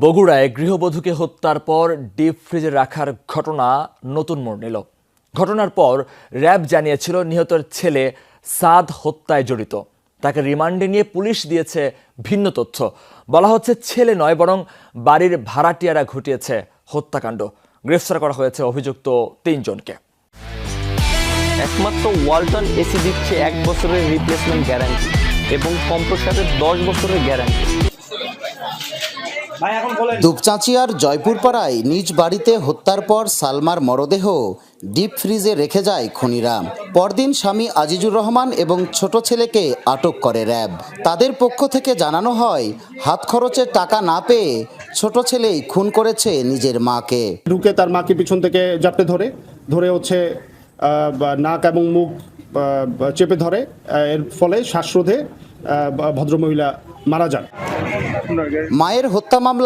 বগুড়ায় গৃহবধূকে হত্যার পর ডিপ ফ্রিজে রাখার ঘটনা নতুন মোড় নিল। ঘটনার পর র্যাব জানিয়েছিল নিহতের ছেলে সাদ হত্যায় জড়িত। তাকে রিমান্ডে নিয়ে পুলিশ দিয়েছে ভিন্ন তথ্য। বলা হচ্ছে ছেলে নয় বরং বাড়ির ভাড়াটিয়ারা ঘটিয়েছে হত্যাকাণ্ড। গ্রেফতার করা হয়েছে অভিযুক্ত ৩ জনকে। একমাত্র ওয়ালটন এসি দিচ্ছে 1 বছরের রিপ্লেসমেন্ট গ্যারান্টি এবং কম্প্রেসারের 10 বছরের গ্যারান্টি। দুপচাঁচিয়ার জয়পুরপাড়ায় নিজ বাড়িতে হত্যার পর সালমার মরদেহ ডিপ ফ্রিজে রেখে যায় খুনিরা। পরদিন স্বামী আজিজুর রহমান এবং ছোট ছেলেকে আটক করে র্যাব। তাদের পক্ষ থেকে জানানো হয়, হাত খরচের টাকা না পেয়ে ছোট ছেলেই খুন করেছে নিজের মাকে। ঢুকে তার মাকে পিছন থেকে জাপটে ধরে হচ্ছে নাক এবং মুখ চেপে ধরে। এর ফলে শ্বাসরোধে ভদ্রমহিলা মারা যান। মায়ের হত্যা মামলা